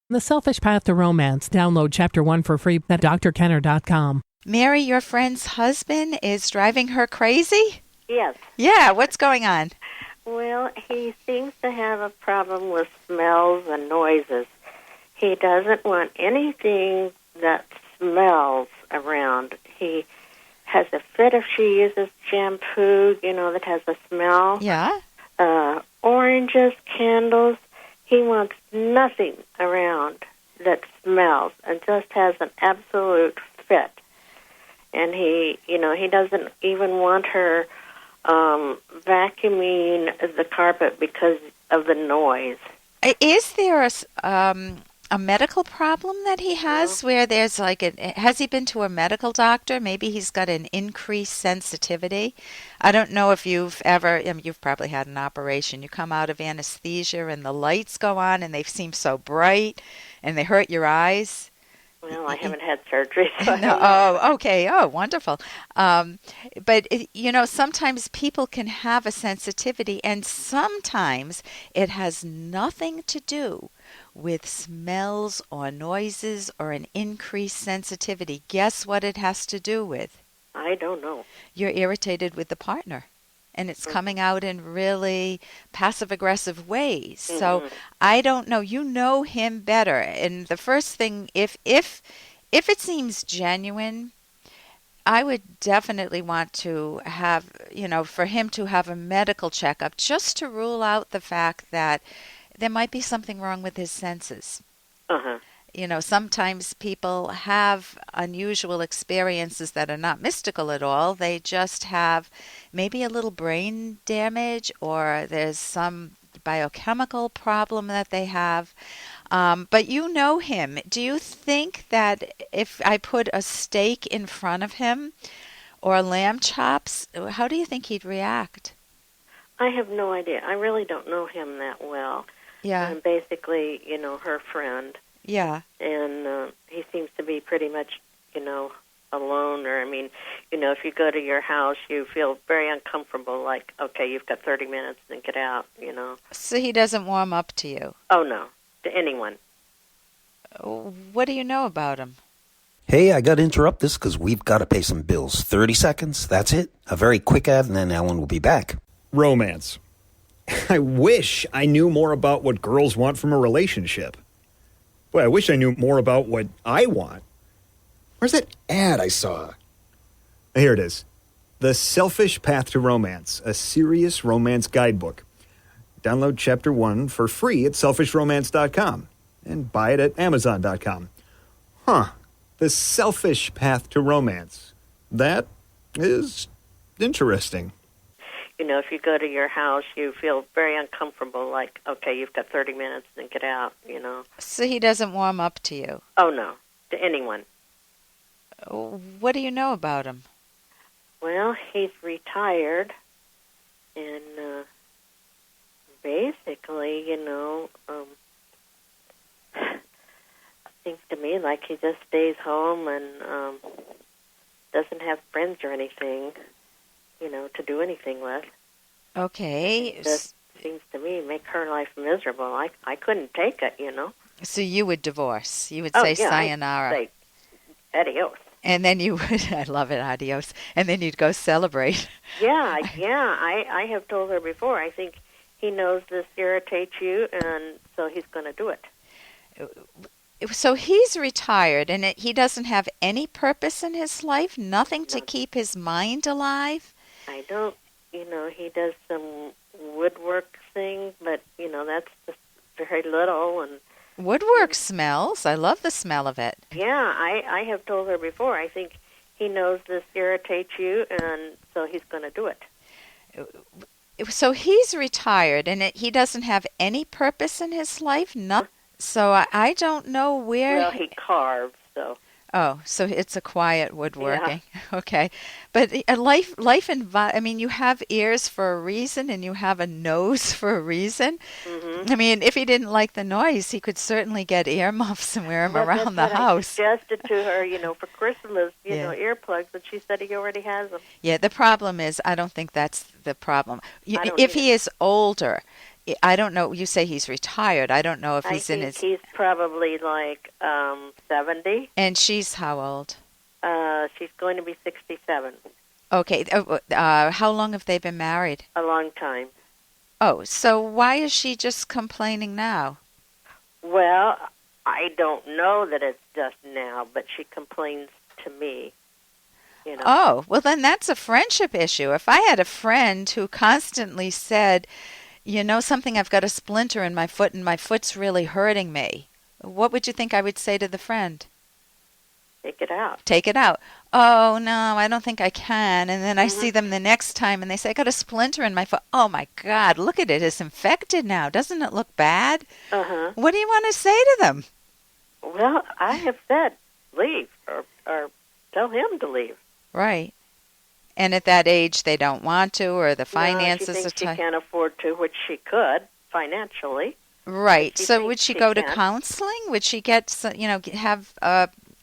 The Selfish Path to Romance. Download Chapter 1 for free at drkenner.com. Mary, your friend's husband is driving her crazy? Yes. Yeah, what's going on? Well, he seems to have a problem with smells and noises. He doesn't want anything that smells around. He has a fit if she uses shampoo, that has a smell. Yeah? Oranges, candles. He wants nothing around that smells and just has an absolute fit. And he doesn't even want her vacuuming the carpet because of the noise. Is there a medical problem that he has where there's has he been to a medical doctor? Maybe he's got an increased sensitivity. I don't know if you've you've probably had an operation. You come out of anesthesia and the lights go on and they seem so bright and they hurt your eyes. Well, I haven't had surgery. So No, oh, okay. Oh, wonderful. But, sometimes people can have a sensitivity, and sometimes it has nothing to do with smells or noises or an increased sensitivity. Guess what it has to do with? I don't know. You're irritated with the partner. And it's coming out in really passive-aggressive ways. Mm-hmm. So I don't know. You know him better. And the first thing, if it seems genuine, I would definitely want to have, for him to have a medical checkup just to rule out the fact that there might be something wrong with his senses. Uh-huh. Sometimes people have unusual experiences that are not mystical at all. They just have maybe a little brain damage or there's some biochemical problem that they have. But you know him. Do you think that if I put a steak in front of him or lamb chops, how do you think he'd react? I have no idea. I really don't know him that well. Yeah. I'm basically, her friend. Yeah. And he seems to be pretty much, alone. Or, if you go to your house, you feel very uncomfortable, like, okay, you've got 30 minutes, then get out, So he doesn't warm up to you? Oh, no, to anyone. What do you know about him? Hey, I got to interrupt this because we've got to pay some bills. 30 seconds, that's it. A very quick ad, and then Ellen will be back. Romance. I wish I knew more about what girls want from a relationship. Boy, I wish I knew more about what I want. Where's that ad I saw? Here it is. The Selfish Path to Romance, a serious romance guidebook. Download Chapter 1 for free at selfishromance.com and buy it at amazon.com. Huh. The Selfish Path to Romance. That is interesting. If you go to your house, you feel very uncomfortable, like, okay, you've got 30 minutes, then get out, So he doesn't warm up to you? Oh, no, to anyone. What do you know about him? Well, he's retired, and basically, seems to me like he just stays home and doesn't have friends or anything, to do anything with. Okay. It just seems to me make her life miserable. I couldn't take it, So you would divorce. You would say sayonara. I'd say adios. And then you would, I love it, adios. And then you'd go celebrate. Yeah. I have told her before, I think he knows this irritates you, and so he's going to do it. So he's retired, and he doesn't have any purpose in his life? Nothing to keep his mind alive? I don't, he does some woodwork thing, but, that's just very little. And woodwork smells. I love the smell of it. Yeah, I have told her before, I think he knows this irritates you, and so he's going to do it. So he's retired, and he doesn't have any purpose in his life? Nothing. So I don't know where... Well, he carves, so... Oh, so it's a quiet woodworking. Yeah. Okay. But you have ears for a reason and you have a nose for a reason. Mm-hmm. I mean, if he didn't like the noise, he could certainly get earmuffs and wear them around the house. I suggested to her, for Christmas, earplugs, but she said he already has them. Yeah, the problem is, I don't think that's the problem. If he is older, I don't know. You say he's retired. I don't know if I he's in think his. he's probably like 70. And she's how old? She's going to be 67. Okay. How long have they been married? A long time. Oh, so why is she just complaining now? Well, I don't know that it's just now, but she complains to me. You know. Oh, well, then that's a friendship issue. If I had a friend who constantly said, you know something, I've got a splinter in my foot and my foot's really hurting me, what would you think I would say to the friend? Take it out. Take it out. Oh, no, I don't think I can. And then I see them the next time and they say, I got a splinter in my foot. Oh, my God, look at it. It's infected now. Doesn't it look bad? Uh-huh. What do you want to say to them? Well, I have said leave or tell him to leave. Right. And at that age, they don't want to, or the finances no, she thinks are tight. she can't afford to, which she could financially. Right. She So thinks would she she go to can. counseling? Would she get, have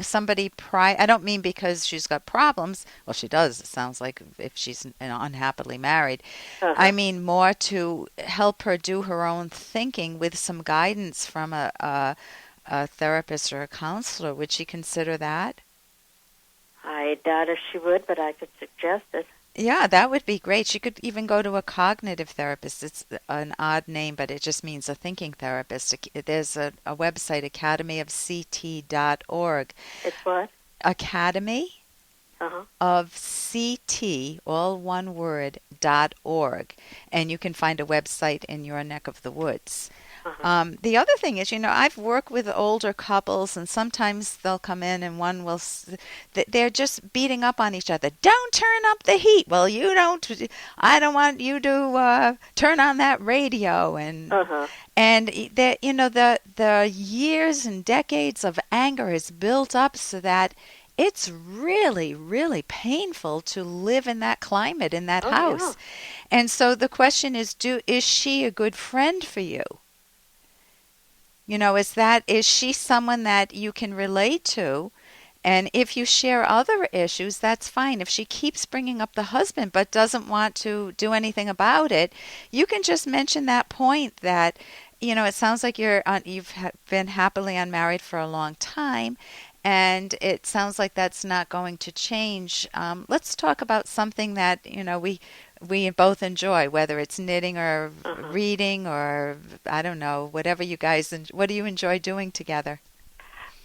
somebody I don't mean because she's got problems. Well, she does. It sounds like if she's unhappily married. Uh-huh. I mean more to help her do her own thinking with some guidance from a therapist or a counselor. Would she consider that? I doubt if she would, but I could suggest it. Yeah, that would be great. She could even go to a cognitive therapist. It's an odd name, but it just means a thinking therapist. There's a website, academyofct.org. It's what? Academy Uh-huh. of CT, all one word, .org. And you can find a website in your neck of the woods. Uh-huh. The other thing is, I've worked with older couples, and sometimes they'll come in and one will, they're just beating up on each other. Don't turn up the heat. Well, I don't want you to turn on that radio. And Uh-huh. and the years and decades of anger is built up so that it's really, really painful to live in that climate, in that house. Yeah. And so the question is she a good friend for you? Is she someone that you can relate to? And if you share other issues, that's fine. If she keeps bringing up the husband but doesn't want to do anything about it, you can just mention that point that, it sounds like you've been happily unmarried for a long time, and it sounds like that's not going to change. Let's talk about something that, we both enjoy, whether it's knitting or reading or, I don't know, whatever you guys, what do you enjoy doing together?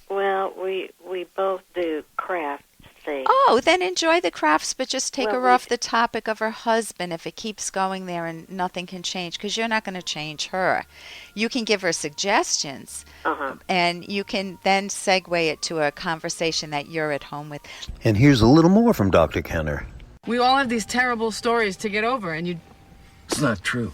Well, we both do craft things. Oh, then enjoy the crafts, but just take Well, her off the topic of her husband if it keeps going there and nothing can change, because you're not going to change her. You can give her suggestions, and you can then segue it to a conversation that you're at home with. And here's a little more from Dr. Kenner. We all have these terrible stories to get over, and you... It's not true.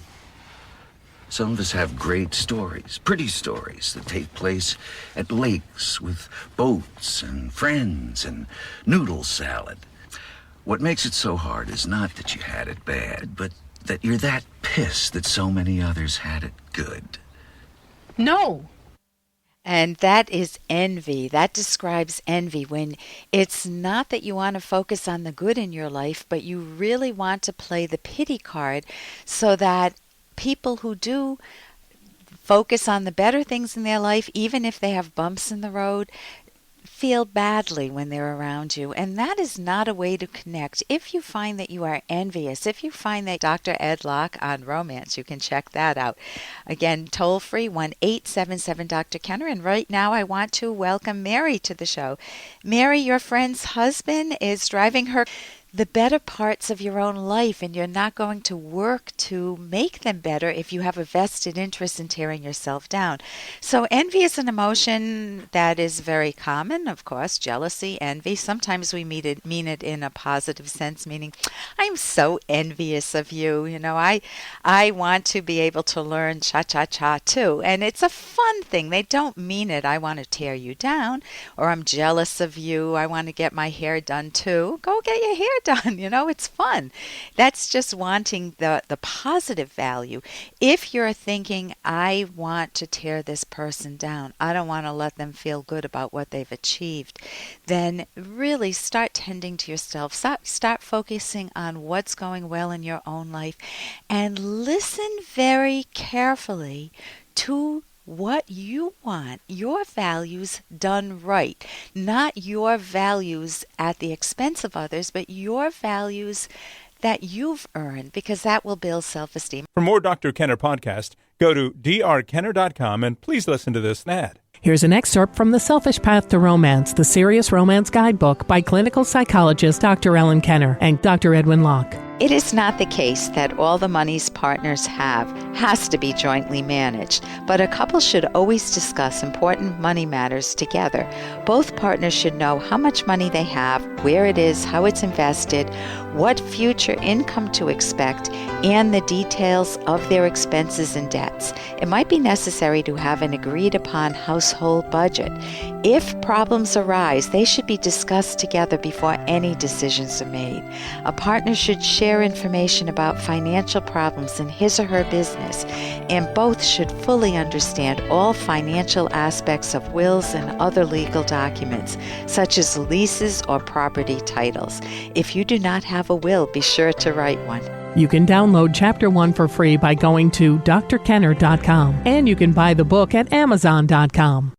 Some of us have great stories, pretty stories that take place at lakes with boats and friends and noodle salad. What makes it so hard is not that you had it bad, but that you're that pissed that so many others had it good. No. And that is envy. That describes envy, when it's not that you want to focus on the good in your life, but you really want to play the pity card so that people who do focus on the better things in their life, even if they have bumps in the road, feel badly when they're around you. And that is not a way to connect. If you find that you are envious, if you find that Dr. Ed Locke on romance, you can check that out. Again, toll free 1-877-Dr. Kenner. And right now I want to welcome Mary to the show. Mary, your friend's husband is driving her the better parts of your own life, and you're not going to work to make them better if you have a vested interest in tearing yourself down. So envy is an emotion that is very common, of course, jealousy, envy. Sometimes we mean it in a positive sense, meaning, I'm so envious of you. I want to be able to learn cha-cha-cha too. And it's a fun thing. They don't mean it, I want to tear you down, or I'm jealous of you, I want to get my hair done too. Go get your hair done. It's fun. That's just wanting the positive value. If you're thinking, I want to tear this person down, I don't want to let them feel good about what they've achieved, then really start tending to yourself. Start focusing on what's going well in your own life, and listen very carefully to what you want, your values done right, not your values at the expense of others, but your values that you've earned, because that will build self-esteem. For more Dr. Kenner podcast, go to drkenner.com and please listen to this ad. Here's an excerpt from The Selfish Path to Romance, the Serious Romance Guidebook by clinical psychologist Dr. Ellen Kenner and Dr. Edwin Locke. It is not the case that all the monies partners have has to be jointly managed, but a couple should always discuss important money matters together. Both partners should know how much money they have, where it is, how it's invested, what future income to expect, and the details of their expenses and debts. It might be necessary to have an agreed upon household budget. If problems arise, they should be discussed together before any decisions are made. A partner should share information about financial problems in his or her business, and both should fully understand all financial aspects of wills and other legal documents, such as leases or property titles. If you do not have a will, be sure to write one. You can download Chapter 1 for free by going to drkenner.com, and you can buy the book at amazon.com.